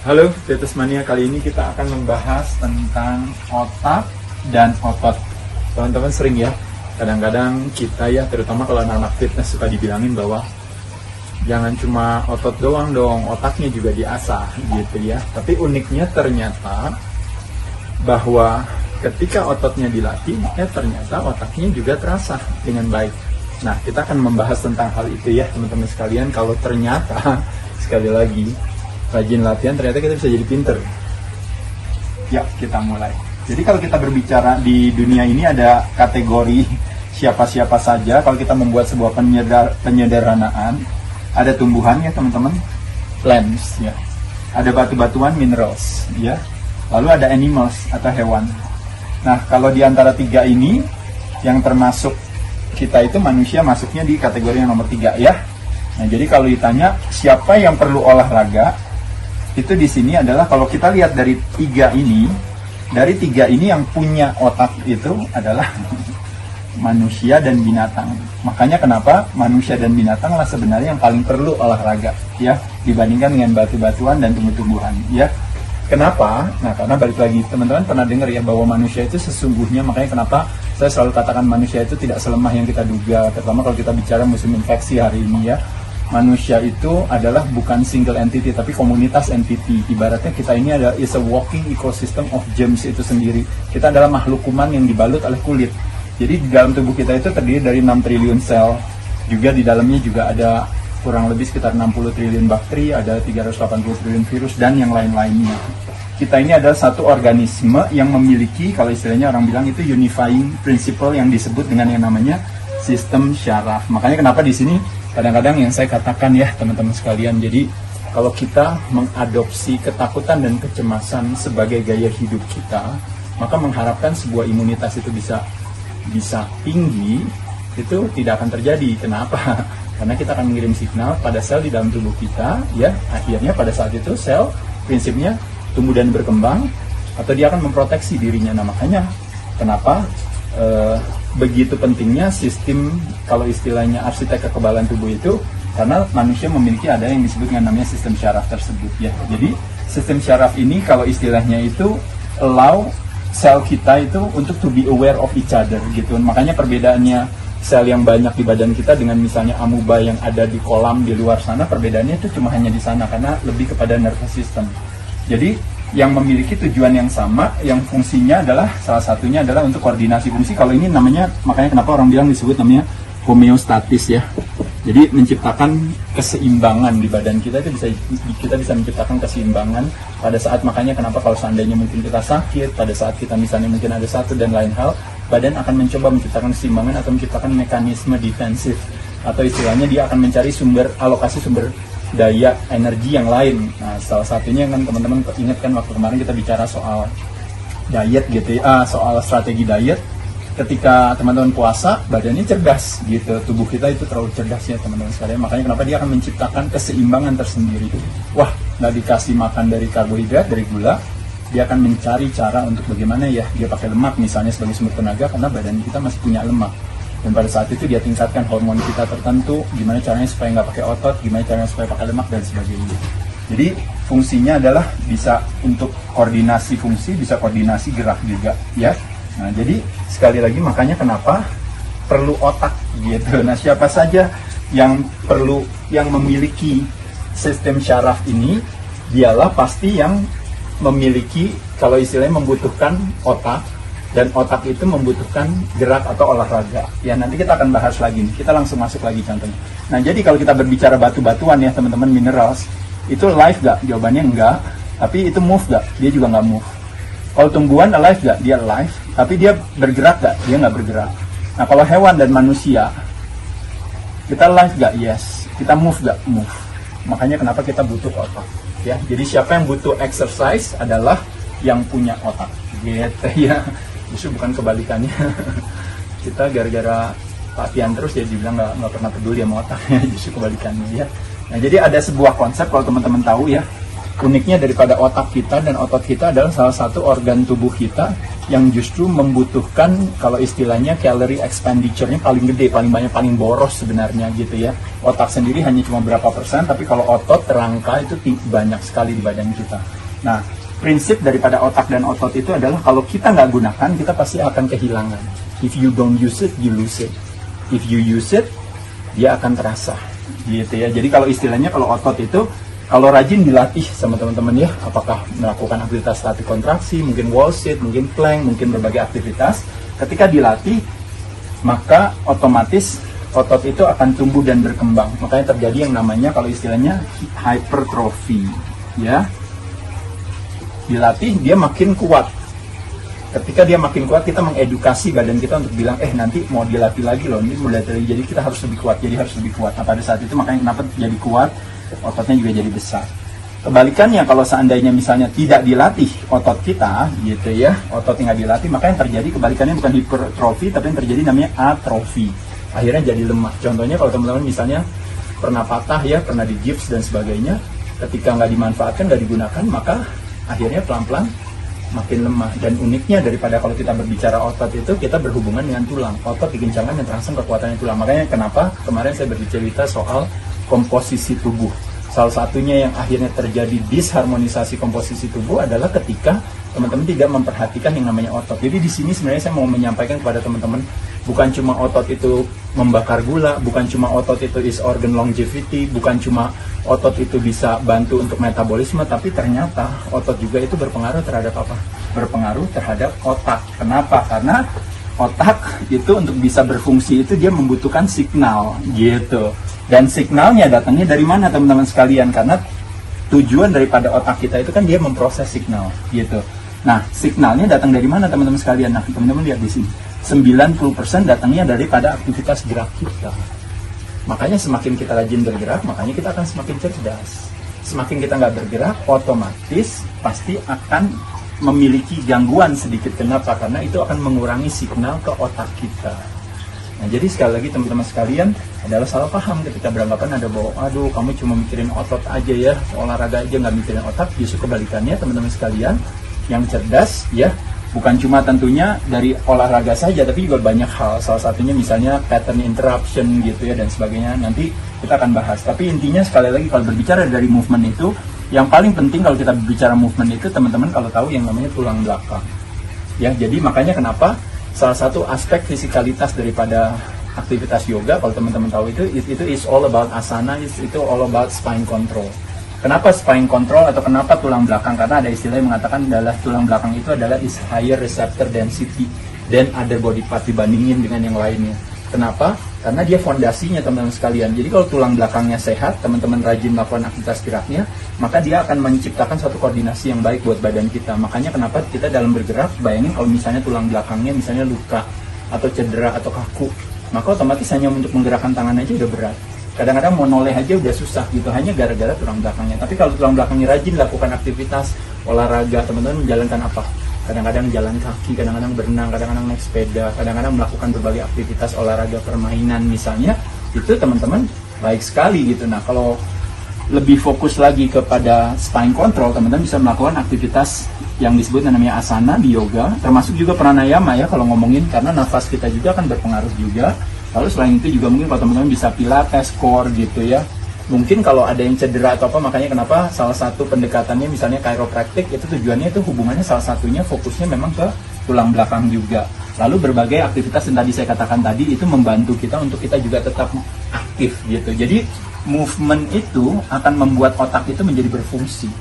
Halo Fitness Mania, kali ini kita akan membahas tentang otak dan otot. Teman-teman sering ya, kadang-kadang kita ya, terutama kalau anak-anak fitness suka dibilangin bahwa jangan cuma otot doang dong, otaknya juga diasah gitu ya. Tapi uniknya ternyata bahwa ketika ototnya dilatih, ternyata otaknya juga terasah dengan baik. Nah, kita akan membahas tentang hal itu ya teman-teman sekalian. Kalau ternyata, sekali lagi, rajin latihan ternyata kita bisa jadi pinter. Ya, kita mulai. Jadi kalau kita berbicara di dunia ini ada kategori siapa-siapa saja. Kalau kita membuat sebuah penyederhanaan, ada tumbuhan ya teman-teman, plants ya. Ada batu-batuan, minerals ya. Lalu ada animals atau hewan. Nah, kalau di antara tiga ini yang termasuk kita itu manusia masuknya di kategori yang nomor 3 ya. Nah, jadi kalau ditanya siapa yang perlu olahraga, itu di sini adalah kalau kita lihat dari tiga ini yang punya otak itu adalah manusia dan binatang. Makanya kenapa manusia dan binatang lah sebenarnya yang paling perlu olahraga ya dibandingkan dengan batu-batuan dan tumbuh-tumbuhan ya. Kenapa? Nah, karena balik lagi teman-teman pernah dengar ya bahwa manusia itu sesungguhnya, makanya kenapa saya selalu katakan manusia itu tidak selemah yang kita duga, terutama kalau kita bicara musim infeksi hari ini ya. Manusia itu adalah bukan single entity tapi komunitas entity. Ibaratnya kita ini adalah is a walking ecosystem of germs itu sendiri. Kita adalah makhluk kuman yang dibalut oleh kulit. Jadi di dalam tubuh kita itu terdiri dari 6 triliun sel. Juga di dalamnya juga ada kurang lebih sekitar 60 triliun bakteri, ada 380 triliun virus dan yang lain-lainnya. Kita ini adalah satu organisme yang memiliki, kalau istilahnya orang bilang itu unifying principle yang disebut dengan yang namanya sistem syaraf. Makanya kenapa di sini kadang-kadang yang saya katakan ya teman-teman sekalian, jadi kalau kita mengadopsi ketakutan dan kecemasan sebagai gaya hidup kita, maka mengharapkan sebuah imunitas itu bisa tinggi, itu tidak akan terjadi. Kenapa? Karena kita akan mengirim signal pada sel di dalam tubuh kita, ya akhirnya pada saat itu sel prinsipnya tumbuh dan berkembang, atau dia akan memproteksi dirinya. Nah makanya kenapa begitu pentingnya sistem, kalau istilahnya arsitek kekebalan tubuh itu, karena manusia memiliki ada yang disebut dengan namanya sistem syaraf tersebut ya. Jadi sistem syaraf ini kalau istilahnya itu allow sel kita itu untuk to be aware of each other gitu. Makanya perbedaannya sel yang banyak di badan kita dengan misalnya amuba yang ada di kolam di luar sana, perbedaannya itu cuma hanya di sana karena lebih kepada nervous system. Jadi yang memiliki tujuan yang sama, yang fungsinya adalah salah satunya adalah untuk koordinasi fungsi. Kalau ini namanya, makanya kenapa orang bilang disebut namanya homeostatis ya. Jadi menciptakan keseimbangan di badan kita itu kita bisa menciptakan keseimbangan pada saat, makanya kenapa kalau seandainya mungkin kita sakit, pada saat kita misalnya mungkin ada satu dan lain hal, badan akan mencoba menciptakan keseimbangan atau menciptakan mekanisme defensif, atau istilahnya dia akan mencari alokasi sumber daya energi yang lain. Nah, salah satunya kan teman-teman ingat kan waktu kemarin kita bicara soal diet gitu ya, soal strategi diet. Ketika teman-teman puasa, badannya cerdas gitu, tubuh kita itu terlalu cerdas ya teman-teman sekalian. Makanya kenapa dia akan menciptakan keseimbangan tersendiri. Wah, nggak dikasih makan dari karbohidrat, dari gula, dia akan mencari cara untuk bagaimana ya dia pakai lemak misalnya sebagai sumber tenaga, karena badan kita masih punya lemak. Dan pada saat itu dia tingkatkan hormon kita tertentu, gimana caranya supaya nggak pakai otot, gimana caranya supaya pakai lemak dan sebagainya. Jadi fungsinya adalah bisa untuk koordinasi fungsi, bisa koordinasi gerak juga ya. Nah jadi sekali lagi makanya kenapa perlu otak gitu. Nah siapa saja yang memiliki sistem syaraf ini, dialah pasti yang memiliki, kalau istilahnya membutuhkan otak. Dan otak itu membutuhkan gerak atau olahraga. Ya nanti kita akan bahas lagi nih. Kita langsung masuk lagi contohnya. Nah jadi kalau kita berbicara batu-batuan ya teman-teman, minerals, itu live gak? Jawabannya enggak. Tapi itu move gak? Dia juga nggak move. Kalau tumbuhan alive gak? Dia alive. Tapi dia bergerak gak? Dia nggak bergerak. Nah kalau hewan dan manusia, kita live gak? Yes. Kita move gak? Move. Makanya kenapa kita butuh otak. Ya. Jadi siapa yang butuh exercise adalah yang punya otak. Gitu ya. Justru bukan kebalikannya. Kita gara-gara latihan terus ya dibilang nggak pernah peduli sama otaknya, justru kebalikannya ya. Nah jadi ada sebuah konsep kalau teman-teman tahu ya, uniknya daripada otak kita, dan otot kita adalah salah satu organ tubuh kita yang justru membutuhkan, kalau istilahnya calorie expenditure-nya paling gede, paling banyak, paling boros sebenarnya gitu ya. Otak sendiri hanya cuma berapa persen, tapi kalau otot terangka itu banyak sekali di badan kita. Nah, prinsip daripada otak dan otot itu adalah kalau kita nggak gunakan, kita pasti akan kehilangan. If you don't use it, you lose it. If you use it, dia akan terasa gitu ya. Jadi kalau istilahnya, kalau otot itu kalau rajin dilatih sama teman-teman ya, apakah melakukan aktivitas latih kontraksi, mungkin wall sit, mungkin plank, mungkin berbagai aktivitas, ketika dilatih maka otomatis otot itu akan tumbuh dan berkembang. Makanya terjadi yang namanya, kalau istilahnya, hypertrophy ya. Dilatih dia makin kuat. Ketika dia makin kuat, kita mengedukasi badan kita untuk bilang, nanti mau dilatih lagi loh, ini mau dilatih lagi, jadi kita harus lebih kuat, jadi harus lebih kuat. Nah, pada saat itu makanya kenapa jadi kuat, ototnya juga jadi besar. Kebalikannya, kalau seandainya misalnya tidak dilatih otot kita gitu ya, otot yang nggak dilatih, maka yang terjadi kebalikannya bukan hipertrofi, tapi yang terjadi namanya atrofi. Akhirnya jadi lemah. Contohnya kalau teman-teman misalnya pernah patah ya, pernah digips dan sebagainya, ketika nggak dimanfaatkan, nggak digunakan, maka akhirnya pelan-pelan makin lemah. Dan uniknya daripada kalau kita berbicara otot itu, kita berhubungan dengan tulang. Otot dikencangkan dan terangsang kekuatannya tulang. Makanya kenapa kemarin saya bercerita soal komposisi tubuh. Salah satunya yang akhirnya terjadi disharmonisasi komposisi tubuh adalah ketika teman-teman tidak memperhatikan yang namanya otot. Jadi di sini sebenarnya saya mau menyampaikan kepada teman-teman, bukan cuma otot itu membakar gula, bukan cuma otot itu is organ longevity, bukan cuma otot itu bisa bantu untuk metabolisme, tapi ternyata otot juga itu berpengaruh terhadap apa? Berpengaruh terhadap otak. Kenapa? Karena otak itu untuk bisa berfungsi itu dia membutuhkan signal gitu. Dan signalnya datangnya dari mana teman-teman sekalian? Karena tujuan daripada otak kita itu kan dia memproses signal gitu. Nah, signalnya datang dari mana teman-teman sekalian? Nah, teman-teman lihat di sini. 90% datangnya daripada aktivitas gerak kita. Makanya semakin kita rajin bergerak, makanya kita akan semakin cerdas. Semakin kita nggak bergerak, otomatis pasti akan memiliki gangguan sedikit. Kenapa? Karena itu akan mengurangi signal ke otak kita. Nah, jadi sekali lagi teman-teman sekalian, adalah salah paham ketika beranggapan ada bahwa, aduh kamu cuma mikirin otot aja ya, olahraga aja nggak mikirin otak. Justru kebalikannya teman-teman sekalian, yang cerdas ya, bukan cuma tentunya dari olahraga saja, tapi juga banyak hal. Salah satunya misalnya pattern interruption gitu ya, dan sebagainya. Nanti kita akan bahas. Tapi intinya sekali lagi, kalau berbicara dari movement itu, yang paling penting kalau kita berbicara movement itu, teman-teman kalau tahu yang namanya tulang belakang. Ya, jadi makanya kenapa salah satu aspek fisikalitas daripada aktivitas yoga, kalau teman-teman tahu itu is all about asana, itu all about spine control. Kenapa spine control atau kenapa tulang belakang? Karena ada istilah yang mengatakan adalah tulang belakang itu adalah is higher receptor density than other body part dibandingin dengan yang lainnya. Kenapa? Karena dia fondasinya teman-teman sekalian. Jadi kalau tulang belakangnya sehat, teman-teman rajin melakukan aktivitas geraknya, maka dia akan menciptakan suatu koordinasi yang baik buat badan kita. Makanya kenapa kita dalam bergerak, bayangin kalau misalnya tulang belakangnya misalnya luka atau cedera atau kaku, maka otomatis hanya untuk menggerakkan tangan aja udah berat. Kadang-kadang mau noleh aja udah susah gitu, hanya gara-gara tulang belakangnya. Tapi kalau tulang belakangnya rajin lakukan aktivitas olahraga, teman-teman menjalankan apa? Kadang-kadang jalan kaki, kadang-kadang berenang, kadang-kadang naik sepeda, kadang-kadang melakukan berbagai aktivitas olahraga permainan misalnya, itu teman-teman baik sekali gitu. Nah, kalau lebih fokus lagi kepada spine control, teman-teman bisa melakukan aktivitas yang disebut namanya asana di yoga, termasuk juga pranayama ya kalau ngomongin, karena nafas kita juga akan berpengaruh juga. Lalu selain itu juga mungkin kalau teman-teman bisa pilates, core gitu ya. Mungkin kalau ada yang cedera atau apa, makanya kenapa salah satu pendekatannya misalnya chiropractic, itu tujuannya itu hubungannya salah satunya fokusnya memang ke tulang belakang juga. Lalu berbagai aktivitas yang tadi saya katakan tadi itu membantu kita untuk kita juga tetap aktif gitu. Jadi movement itu akan membuat otak itu menjadi berfungsi.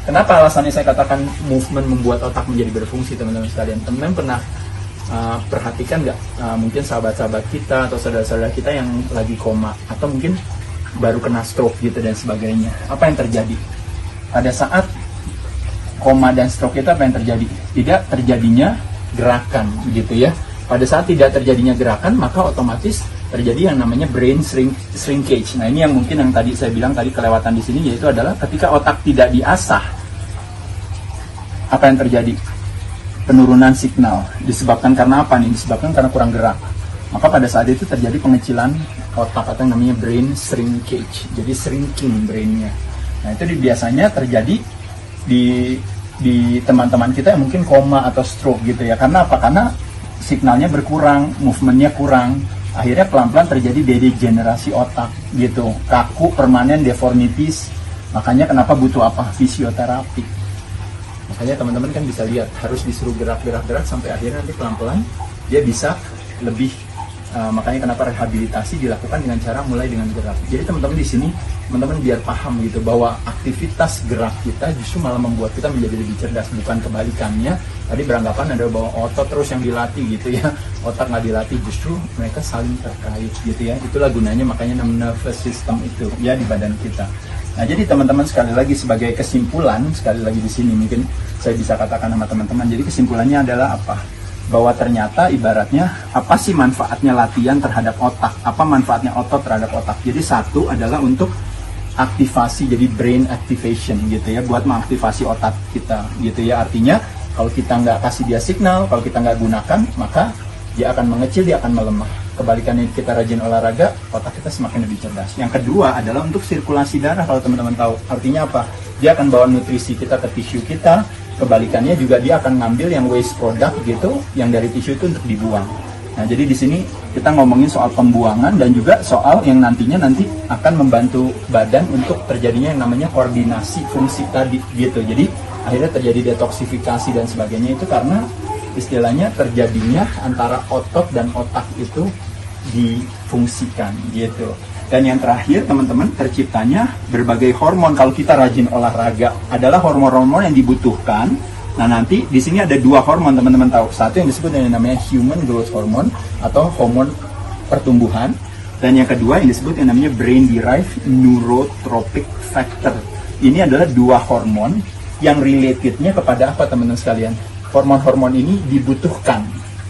Kenapa alasannya saya katakan movement membuat otak menjadi berfungsi, teman-teman sekalian? Teman-teman pernah perhatikan nggak mungkin sahabat-sahabat kita atau saudara-saudara kita yang lagi koma atau mungkin baru kena stroke gitu dan sebagainya, apa yang terjadi pada saat koma dan stroke itu? Apa yang terjadi? Tidak terjadinya gerakan gitu ya. Pada saat tidak terjadinya gerakan, maka otomatis terjadi yang namanya brain shrinkage. Nah, ini yang mungkin yang tadi saya bilang tadi kelewatan di sini, yaitu adalah ketika otak tidak diasah, apa yang terjadi? Penurunan signal. Disebabkan karena apa nih? Disebabkan karena kurang gerak. Maka pada saat itu terjadi pengecilan otak atau yang namanya brain shrinkage. Jadi shrinking brainnya. Nah, itu biasanya terjadi di teman-teman kita yang mungkin koma atau stroke gitu ya. Karena apa? Karena signalnya berkurang, movementnya kurang. Akhirnya pelan-pelan terjadi degenerasi otak gitu, kaku, permanen, deformities. Makanya kenapa butuh apa? Fisioterapi. Makanya teman-teman kan bisa lihat, harus disuruh gerak sampai akhirnya nanti pelan-pelan dia bisa lebih. Makanya kenapa rehabilitasi dilakukan dengan cara mulai dengan gerak. Jadi teman-teman di sini, teman-teman biar paham gitu bahwa aktivitas gerak kita justru malah membuat kita menjadi lebih cerdas, bukan kebalikannya. Tadi beranggapan ada bahwa otot terus yang dilatih gitu ya, otak nggak dilatih, justru mereka saling terkait gitu ya. Itulah gunanya, makanya nervous system itu ya di badan kita. Nah, jadi teman-teman sekali lagi sebagai kesimpulan, sekali lagi di sini mungkin saya bisa katakan sama teman-teman. Jadi kesimpulannya adalah apa? Bahwa ternyata ibaratnya apa sih manfaatnya latihan terhadap otak? Apa manfaatnya otot terhadap otak? Jadi satu adalah untuk aktivasi, jadi brain activation gitu ya, buat mengaktifasi otak kita gitu ya. Artinya kalau kita nggak kasih dia signal, kalau kita nggak gunakan, maka dia akan mengecil, dia akan melemah. Kebalikannya kita rajin olahraga, otak kita semakin lebih cerdas. Yang kedua adalah untuk sirkulasi darah, kalau teman-teman tahu. Artinya apa? Dia akan bawa nutrisi kita ke tisu kita. Kebalikannya juga dia akan ngambil yang waste product gitu, yang dari tisu itu untuk dibuang. Nah, jadi di sini kita ngomongin soal pembuangan dan juga soal yang nanti akan membantu badan untuk terjadinya yang namanya koordinasi fungsi tadi gitu. Jadi akhirnya terjadi detoksifikasi dan sebagainya itu karena istilahnya terjadinya antara otot dan otak itu difungsikan gitu. Dan yang terakhir teman-teman, terciptanya berbagai hormon. Kalau kita rajin olahraga adalah hormon-hormon yang dibutuhkan. Nah, nanti di sini ada dua hormon teman-teman tahu. Satu yang disebut yang namanya human growth hormone atau hormon pertumbuhan, dan yang kedua yang disebut yang namanya brain derived neurotrophic factor. Ini adalah dua hormon yang relatednya kepada apa teman-teman sekalian? Hormon-hormon ini dibutuhkan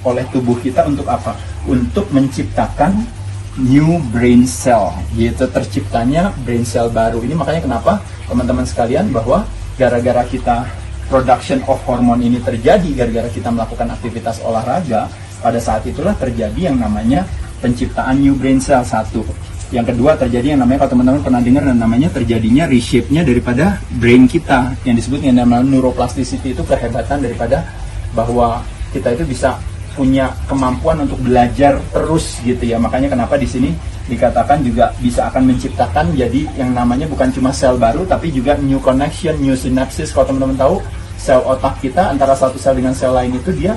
oleh tubuh kita untuk apa? Untuk menciptakan new brain cell, gitu, terciptanya brain cell baru. Ini makanya kenapa teman-teman sekalian bahwa gara-gara kita production of hormone ini terjadi, gara-gara kita melakukan aktivitas olahraga, pada saat itulah terjadi yang namanya penciptaan new brain cell satu. Yang kedua terjadi yang namanya, kalau teman-teman pernah dengar, yang namanya terjadinya reshape-nya daripada brain kita, yang disebut yang namanya neuroplasticity. Itu kehebatan daripada bahwa kita itu bisa punya kemampuan untuk belajar terus gitu ya. Makanya kenapa di sini dikatakan juga bisa akan menciptakan jadi yang namanya bukan cuma sel baru tapi juga new connection, new synapses. Kalau teman-teman tahu, sel otak kita antara satu sel dengan sel lain itu dia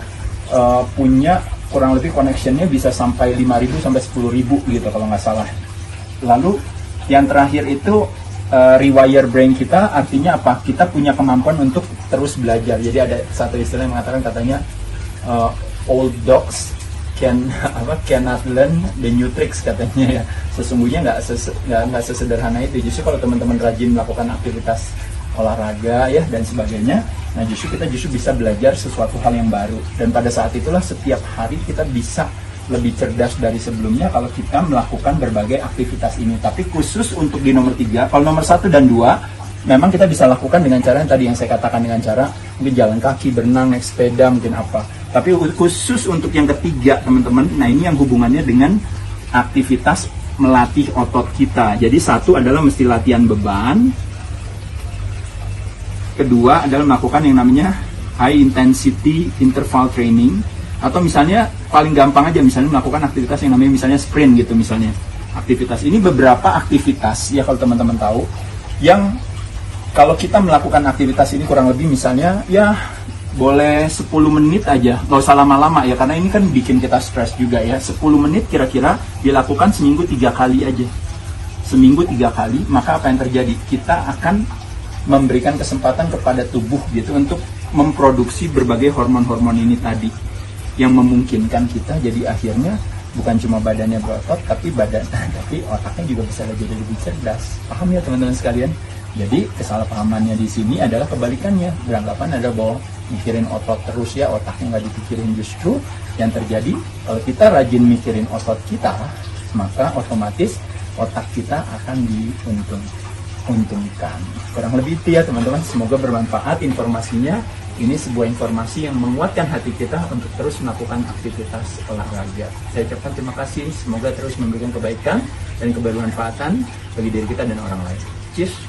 punya kurang lebih connectionnya bisa sampai 5.000 sampai 10.000 gitu kalau nggak salah. Lalu yang terakhir itu rewire brain kita, artinya apa? Kita punya kemampuan untuk terus belajar. Jadi ada satu istilah yang mengatakan katanya old dogs cannot learn the new tricks katanya ya. Sesungguhnya nggak sesederhana itu. Justru kalau teman-teman rajin melakukan aktivitas olahraga ya dan sebagainya, nah kita bisa belajar sesuatu hal yang baru. Dan pada saat itulah setiap hari kita bisa lebih cerdas dari sebelumnya kalau kita melakukan berbagai aktivitas ini. Tapi khusus untuk di nomor 3, kalau nomor 1 dan 2 memang kita bisa lakukan dengan cara yang tadi yang saya katakan, dengan cara mungkin jalan kaki, berenang, naik sepeda, mungkin apa. Tapi khusus untuk yang ketiga teman-teman, nah ini yang hubungannya dengan aktivitas melatih otot kita. Jadi satu adalah mesti latihan beban, kedua adalah melakukan yang namanya high intensity interval training, atau misalnya paling gampang aja misalnya melakukan aktivitas yang namanya misalnya sprint gitu misalnya. Aktivitas ini beberapa aktivitas ya kalau teman-teman tahu, yang kalau kita melakukan aktivitas ini kurang lebih misalnya ya boleh 10 menit aja, nggak usah lama-lama ya, karena ini kan bikin kita stres juga ya. 10 menit kira-kira dilakukan seminggu 3 kali aja, seminggu 3 kali, maka apa yang terjadi? Kita akan memberikan kesempatan kepada tubuh gitu untuk memproduksi berbagai hormon-hormon ini tadi, yang memungkinkan kita jadi akhirnya bukan cuma badannya berotot, tapi otaknya juga bisa jadi lebih cerdas. Paham ya teman-teman sekalian? Jadi kesalahpahamannya di sini adalah kebalikannya. Beranggapan ada bahwa mikirin otot terus ya, otaknya nggak dipikirin. Justru yang terjadi kalau kita rajin mikirin otot kita, maka otomatis otak kita akan diuntungkan. Kurang lebih itu ya teman-teman. Semoga bermanfaat informasinya. Ini sebuah informasi yang menguatkan hati kita untuk terus melakukan aktivitas olahraga. Saya ucapkan terima kasih. Semoga terus memberikan kebaikan dan kebermanfaatan bagi diri kita dan orang lain. Cheers!